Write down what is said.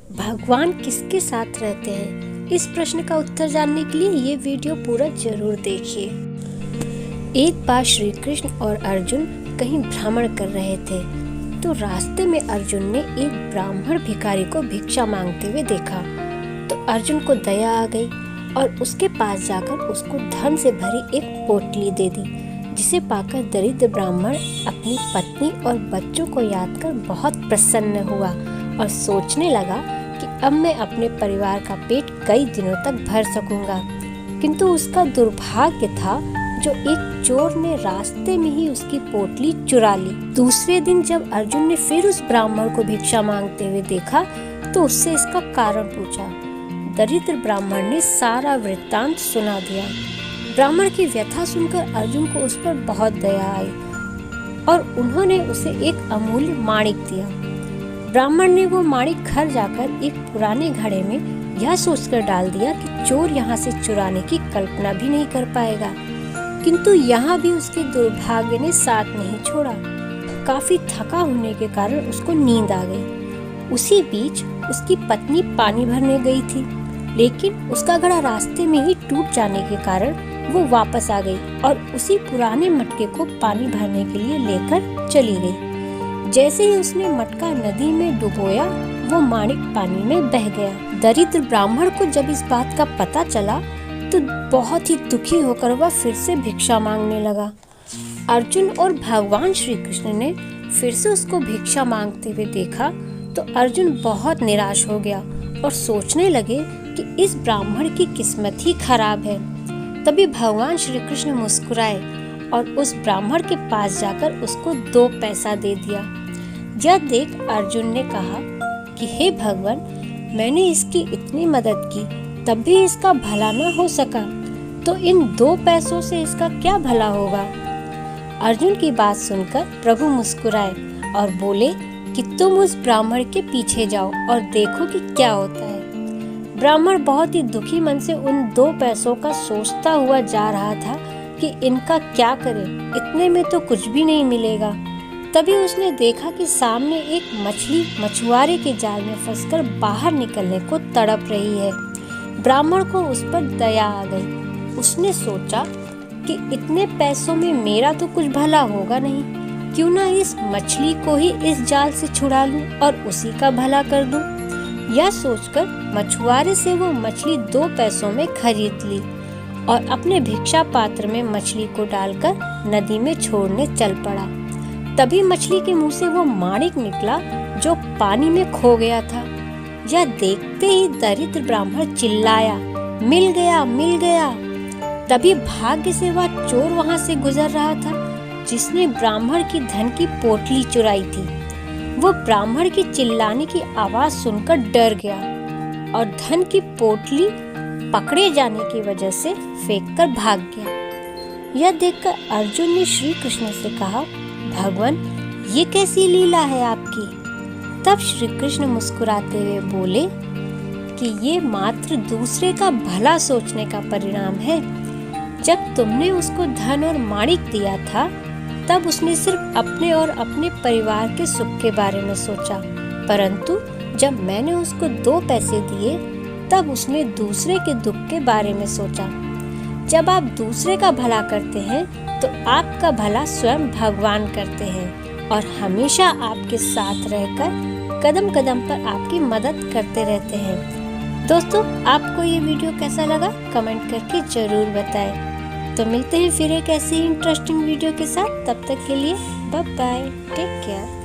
भगवान किसके साथ रहते हैं? इस प्रश्न का उत्तर जानने के लिए ये वीडियो पूरा जरूर देखिए। एक बार श्री कृष्ण और अर्जुन कहीं भ्रमण कर रहे थे, तो रास्ते में अर्जुन ने एक ब्राह्मण भिखारी को भिक्षा मांगते हुए देखा। तो अर्जुन को दया आ गई और उसके पास जाकर उसको धन से भरी एक पोटली दे दी, जिसे पाकर दरिद्र ब्राह्मण अपनी पत्नी और बच्चों को याद कर बहुत प्रसन्न हुआ और सोचने लगा कि अब मैं अपने परिवार का पेट कई दिनों तक भर सकूंगा। किंतु उसका दुर्भाग्य था, जो एक चोर ने रास्ते में ही उसकी पोटली चुरा ली। दूसरे दिन जब अर्जुन ने फिर उस ब्राह्मण को भिक्षा मांगते हुए देखा, तो उससे इसका कारण पूछा। दरिद्र ब्राह्मण ने सारा वृत्तांत सुना दिया। ब्राह्मण की व्यथा सुनकर अर्जुन को उस पर बहुत दया आई और उन्होंने उसे एक अमूल्य माणिक दिया। ब्राह्मण ने वो माणिक घर जाकर एक पुराने घड़े में यह सोचकर डाल दिया कि चोर यहाँ से चुराने की कल्पना भी नहीं कर पाएगा। किंतु यहाँ भी उसके दुर्भाग्य ने साथ नहीं छोड़ा। काफी थका होने के कारण उसको नींद आ गई। उसी बीच उसकी पत्नी पानी भरने गई थी, लेकिन उसका घड़ा रास्ते में ही टूट जाने के कारण वो वापस आ गई और उसी पुराने मटके को पानी भरने के लिए लेकर चली गई। जैसे ही उसने मटका नदी में डुबोया, वो माणिक पानी में बह गया। दरिद्र ब्राह्मण को जब इस बात का पता चला, तो बहुत ही दुखी होकर वह फिर से भिक्षा मांगने लगा। अर्जुन और भगवान श्री कृष्ण ने फिर से उसको भिक्षा मांगते हुए देखा, तो अर्जुन बहुत निराश हो गया और सोचने लगे कि इस ब्राह्मण की किस्मत ही खराब है। तभी भगवान श्री कृष्ण मुस्कुराए और उस ब्राह्मण के पास जाकर उसको 2 पैसा दे दिया। यह देख अर्जुन ने कहा कि हे भगवान, मैंने इसकी इतनी मदद की, तब भी इसका भला न हो सका, तो इन 2 पैसों से इसका क्या भला होगा? अर्जुन की बात सुनकर प्रभु मुस्कुराए और बोले कि तुम उस ब्राह्मण के पीछे जाओ और देखो कि क्या होता है। ब्राह्मण बहुत ही दुखी मन से उन 2 पैसों का सोचता हुआ जा रहा था कि इनका क्या करे, इतने में तो कुछ भी नहीं मिलेगा। तभी उसने देखा कि सामने एक मछली मछुआरे के जाल में फंसकर बाहर निकलने को तड़प रही है। ब्राह्मण को उस पर दया आ गई। उसने सोचा कि इतने पैसों में मेरा तो कुछ भला होगा नहीं, क्यों ना इस मछली को ही इस जाल से छुड़ा लूं और उसी का भला कर दूं। यह सोचकर मछुआरे से वो मछली 2 पैसों में खरीद ली और अपने भिक्षा पात्र में मछली को डालकर नदी में छोड़ने चल पड़ा। तभी मछली के मुंह से वो माणिक निकला जो पानी में खो गया था। यह देखते ही दरिद्र ब्राह्मण चिल्लाया, मिल गया, मिल गया। तभी भाग्य से वह चोर वहां से गुजर रहा था, जिसने ब्राह्मण की धन की पोटली चुराई थी। वो ब्राह्मण की चिल्लाने की आवाज सुनकर डर गया और धन की पोटली पकड़े जाने की वजह से फेंककर भाग गया। यह देखकर अर्जुन ने श्री कृष्ण से कहा, भगवान, ये कैसी लीला है आपकी? तब श्री कृष्ण मुस्कुराते हुए बोले कि ये मात्र दूसरे का भला सोचने का परिणाम है। जब तुमने उसको धन और माणिक दिया था, तब उसने सिर्फ अपने और अपने परिवार के सुख के बारे में सोचा, परंतु जब मैंने उसको 2 पैसे दिए, तब उसने दूसरे के दुख के बारे में सोचा। जब आप दूसरे का भला करते हैं, तो आपका भला स्वयं भगवान करते हैं और हमेशा आपके साथ रहकर कदम कदम पर आपकी मदद करते रहते हैं। दोस्तों, आपको ये वीडियो कैसा लगा कमेंट करके जरूर बताएं। तो मिलते हैं फिर एक ऐसी इंटरेस्टिंग वीडियो के साथ। तब तक के लिए बाय बाय, टेक केयर।